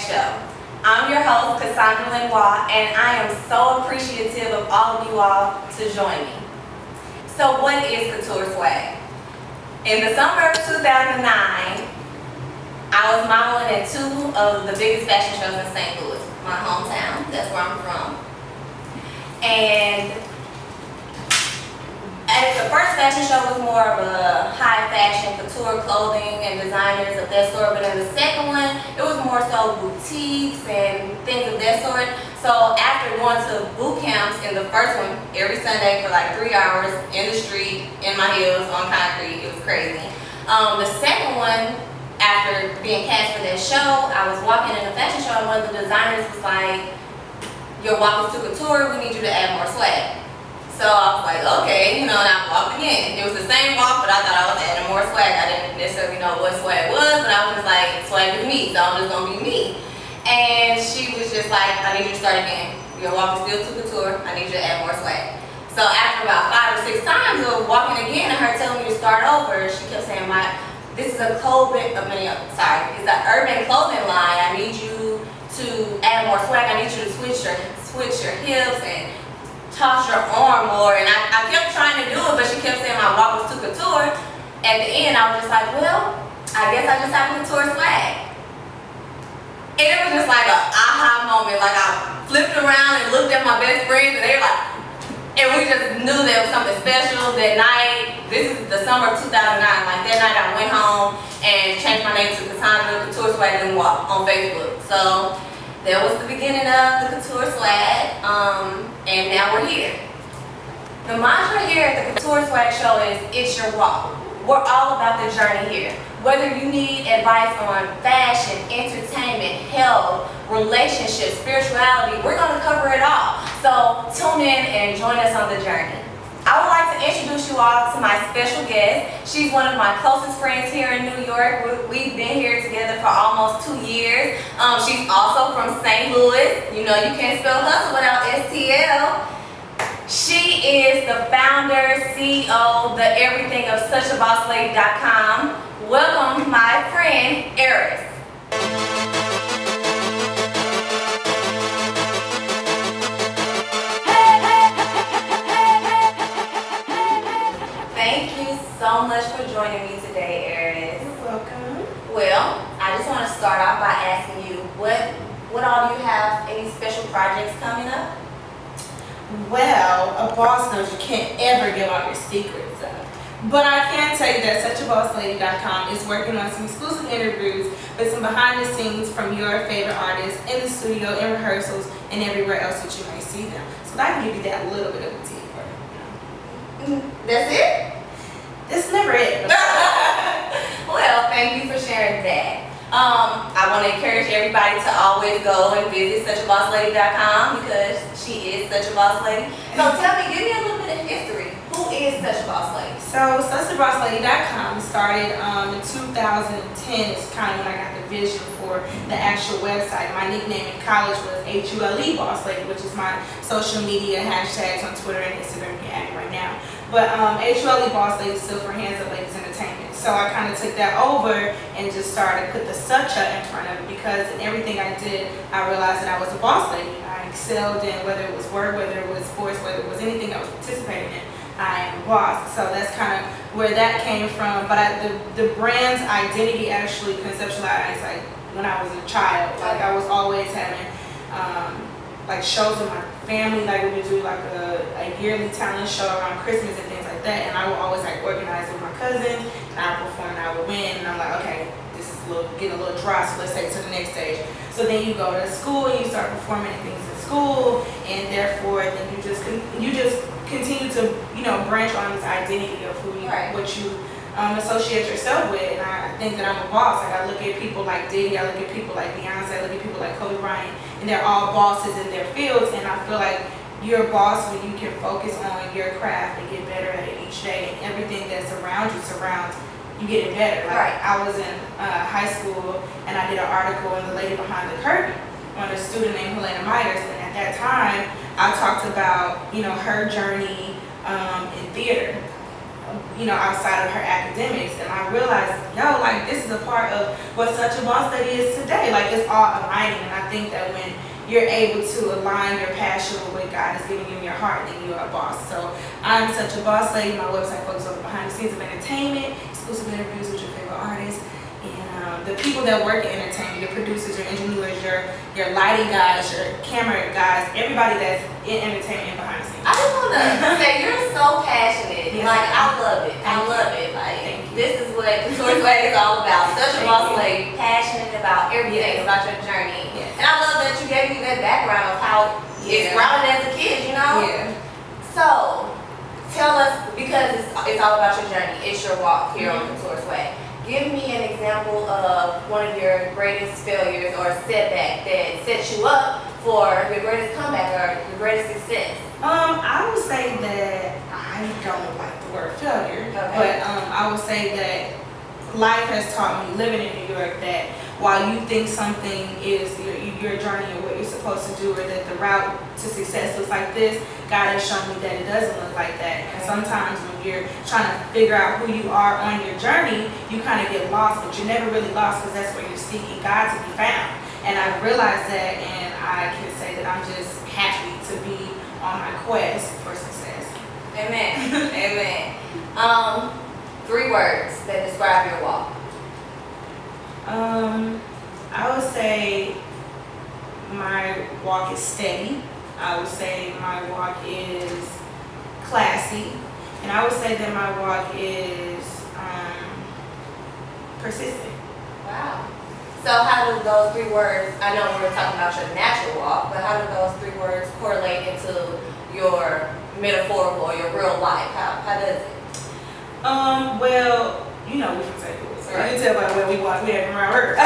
Show. I'm your host, Cassondra Lenoir, and I am so appreciative of all of you all to join me. So what is Couture Swagg? In the summer of 2009, I was modeling at two of the biggest fashion shows in St. Louis, my hometown. That's where I'm from. And the first fashion show was more of a high fashion, couture clothing and designers of that sort, but in the second one, it was more so boutiques and things of that sort. So after going to boot camps in the first one, every Sunday for like 3 hours in the street, in my heels, on concrete, it was crazy. The second one, after being cast for that show, I was walking in the fashion show and one of the designers was like, "Your walk is too couture, we need you to add more swag." So I was like, okay, and I walked again. It was the same walk, but I thought I was adding more swag. I didn't necessarily know what swag was, but I was just like, swag is me, so I'm just gonna be me. And she was just like, I need you to start again. Your walk is still too couture, I need you to add more swag. So after about 5 or 6 times of walking again and her telling me to start over, she kept saying, this is a it's an urban clothing line. I need you to add more swag. I need you to switch your hips and toss your arm more. And I kept trying to do it, but she kept saying my walk was too couture. At the end, I was just like, well, I guess I just have couture swag. And it was just like an aha moment. Like I flipped around and looked at my best friends, and they were like, and we just knew there was something special that night. This is the summer of 2009. Like that night, I went home and changed my name to Cassondra Couture Swagg Talk on Facebook. So that was the beginning of the Couture Swagg, and now we're here. The mantra here at the Couture Swagg Show is, it's your walk. We're all about the journey here. Whether you need advice on fashion, entertainment, health, relationships, spirituality, we're going to cover it all. So tune in and join us on the journey. I would like to introduce you all to my special guest. She's one of my closest friends here in New York. We've been here together for almost 2 years. She's also from St. Louis. You know you can't spell hustle without STL. She is the founder, CEO, the everything of suchabosslady.com. Welcome my friend, Aris. Thank you so much for joining me today, Aris. You're welcome. Well, I just want to start off by asking you, what all do you have, any special projects coming up? Well, a boss knows you can't ever give out your secrets up. But I can tell you that suchabosslady.com is working on some exclusive interviews with some behind the scenes from your favorite artists in the studio, in rehearsals, and everywhere else that you may see them. So I can give you that little bit of a tea for you. That's it? That's never it. Well, thank you for sharing that. I want to encourage everybody to always go and visit suchabosslady.com because she is such a boss lady. So tell me, give me a little bit of history. Who is such a boss lady? So suchabosslady.com started in 2010. It's kind of when I got the vision for the actual website. My nickname in college was HULE Boss Lady, which is my social media hashtags on Twitter and Instagram. You can add me right now. But HULE Boss Lady stood for Hands Up Ladies Entertainment. So I kind of took that over and just started put the sucha in front of it because in everything I did, I realized that I was a boss lady. I excelled in whether it was work, whether it was sports, whether it was anything I was participating in. I am a boss. So that's kind of where that came from. But the brand's identity actually conceptualized like when I was a child. Like I was always having like shows with my family. Like we would do like a yearly talent show around Christmas and things like that. And I would always like organize with my cousins. And I would perform and I would win. And I'm like, okay, this is getting a little dry. So let's take it to the next stage. So then you go to school and you start performing things in school. And therefore then you just continue to, branch on this identity of who you, what you associate yourself with. And I think that I'm a boss. Like I look at people like Diddy, I look at people like Beyonce, I look at people like Kobe Bryant, and they're all bosses in their fields. And I feel like you're a boss when you can focus on your craft and get better at it each day. And everything that's around you surrounds you getting better. Like I was in high school and I did an article in The Lady Behind the Curtain on a student named Helena Myers. And at that time, I talked about, her journey in theater. outside of her academics. And I realized, yo, like, this is a part of what Such a Boss Lady is today. Like, it's all aligning. And I think that when you're able to align your passion with what God is giving you in your heart, then you're a boss. So I'm Such a Boss Lady. My website focuses on the behind the scenes of entertainment, exclusive interviews with your favorite artists, and the people that work in entertainment, your producers, your engineers, your lighting guys, your camera guys, everybody that's in entertainment and behind the scenes. I just want to say you're so passionate. Yes, like, I love it. I love it. Like, this is what Couture Swagg is all about. Such a boss lady, passionate about everything, about your journey. Yes. And I love that you gave me that background of how it's grounded as a kid, Yeah. So, tell us, because it's all about your journey. It's your walk here on Couture Swagg. Give me an example of one of your greatest failures or setback that set you up for your greatest comeback or your greatest success. I would say that I don't like the word failure, but I would say that life has taught me, living in New York, that while you think something is your journey or what you're supposed to do, or that the route to success looks like this, God has shown me that it doesn't look like that. And sometimes when you're trying to figure out who you are on your journey, you kind of get lost, but you're never really lost, because that's where you're seeking God to be found. And I've realized that, and I can say that I'm just happy to be on my quest for success. Amen. Amen. 3 words that describe your walk. I would say my walk is steady. I would say my walk is classy. And I would say that my walk is persistent. Wow. So how do those 3 words, I know we were talking about your natural walk, but how do those 3 words correlate into your metaphorical or your real life? How does it? Well, we can say it. Right. You can tell by where we walk, we have around her.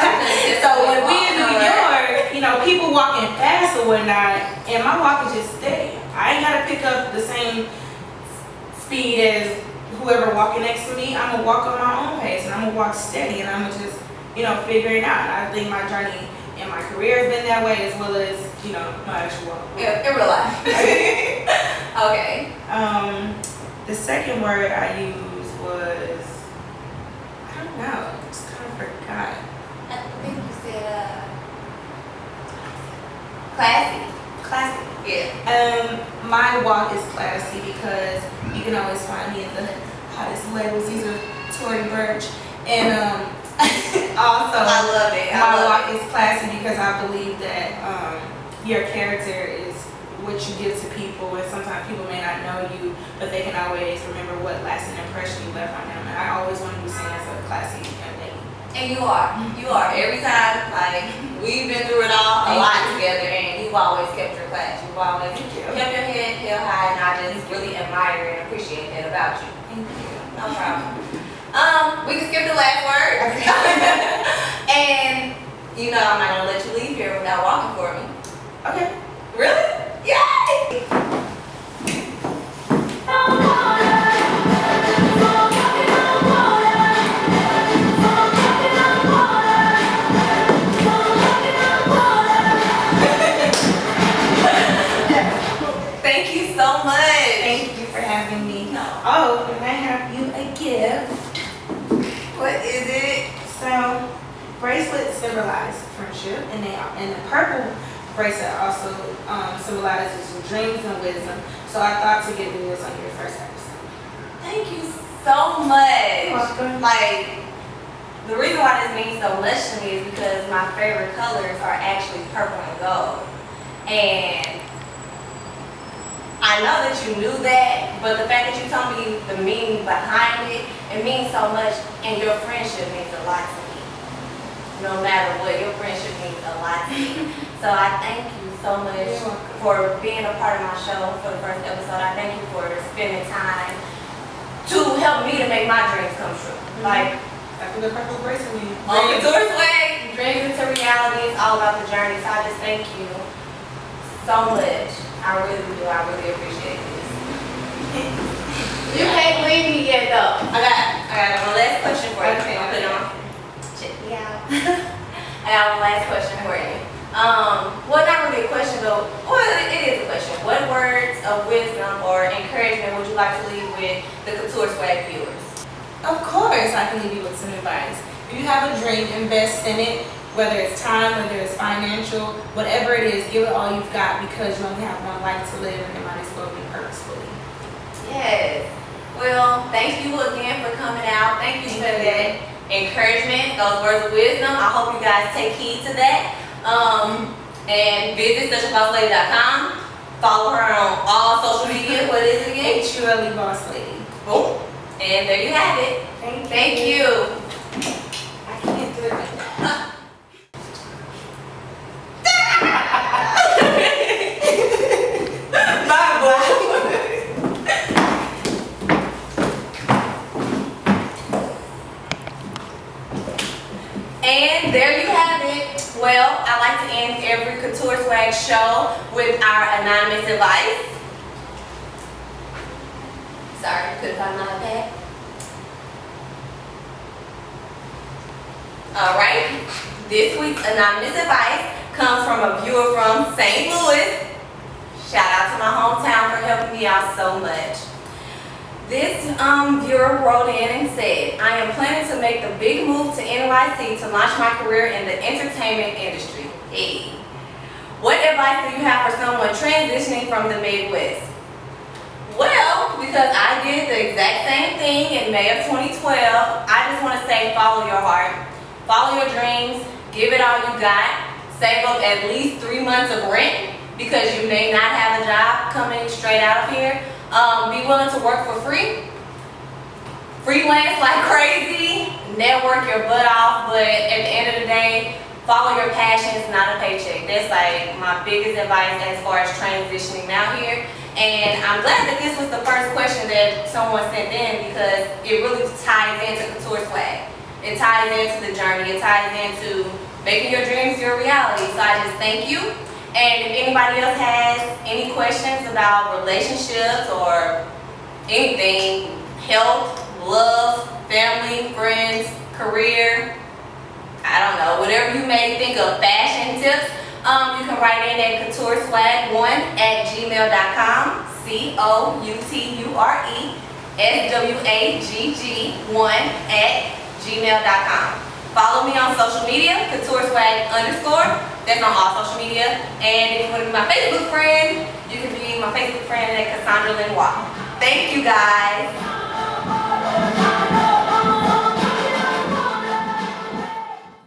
So when we in New York, people walking fast or whatnot, and my walk is just steady. I ain't gotta pick up the same speed as whoever walking next to me. I'm gonna walk on my own pace, and I'm gonna walk steady, and I'm gonna just, figure it out. And I think my journey in my career has been that way, as well as, my actual walk. Yeah, in real life. Okay. The second word I used was, I don't know, I just kind of forgot. I think you said classy. Classy. Yeah. My walk is classy because you can always find me in the hottest labels. These are Tory Burch. And also, I love it. My walk is classy because I believe that your character is what you give to people, and sometimes people may not know you, but they can always remember what lasting impression you left on them. And I always want to be seen as a classy young lady. And you are. Every time, like, we've been through it all a lot together, and you've always kept your class. You've always kept your head held high, and I just really admire and appreciate that about you. Thank you. No problem. We can skip the last word. Okay. And I'm not gonna let you leave here without walking for me. Okay. Really? Yay! Thank you so much. Thank you for having me. Oh, and I have you a gift. What is it? So, bracelets symbolize friendship, and the purple bracelet also symbolizes dreams and wisdom. So I thought to get this on your first episode. Thank you so much. You're welcome. Like, the reason why this means so much to me is because my favorite colors are actually purple and gold. And I know that you knew that, but the fact that you told me the meaning behind it, it means so much, and your friendship means a lot to me. No matter what, your friendship means a lot to me. So I thank you so much for being a part of my show for the first episode. I thank you for spending time to help me to make my dreams come true. Like, That's what the purple bracelet means. on Couture Swagg, dreams into reality. It's all about the journey. So I just thank you so much. I really do. I really appreciate this. You can't leave me yet, though. I got one last question for you. Okay. I'll put it on. Check me out. I got one last question for you. Well, not really a question, though. Well, it is a question. What words of wisdom or encouragement would you like to leave with the Couture Swagg viewers? so I can leave you with some advice. If you have a dream, invest in it, whether it's time, whether it's financial, whatever it is, give it all you've got because you only have one life to live and it might as well be purposefully. Yes. Well, thank you again for coming out. Thank you for that encouragement, those words of wisdom. I hope you guys take heed to that. And visit socialbosslady.com. Follow her on all social media. What is it again? HULE Boss Lady. Boom. And there you have it. Thank you. I can't do it right now. Bye, boy. And there you have it. Well, I like to end every Couture Swagg show with our anonymous advice. Sorry, couldn't find my iPad. Alright, this week's anonymous advice comes from a viewer from St. Louis. Shout out to my hometown for helping me out so much. This viewer wrote in and said, I am planning to make the big move to NYC to launch my career in the entertainment industry. Hey. What advice do you have for someone transitioning from the Midwest? Well, because I did the exact same thing in May of 2012, I just want to say follow your heart. Follow your dreams, give it all you got, save up at least 3 months of rent because you may not have a job coming straight out of here. Be willing to work for free, freelance like crazy, network your butt off, but at the end of the day, follow your passions, not a paycheck. That's like my biggest advice as far as transitioning out here. And I'm glad that this was the first question that someone sent in because it really ties into Couture Swagg. It ties into the journey. It ties into making your dreams your reality. So I just thank you. And if anybody else has any questions about relationships or anything, health, love, family, friends, career, I don't know, whatever you may think of fashion tips, you can write in at coutureswagg1@gmail.com, COUTURESWAGG1@gmail.com. Follow me on social media, Couture Swagg _. That's on all social media. And if you want to be my Facebook friend, you can be my Facebook friend at Cassondra Lenoir. Thank you guys.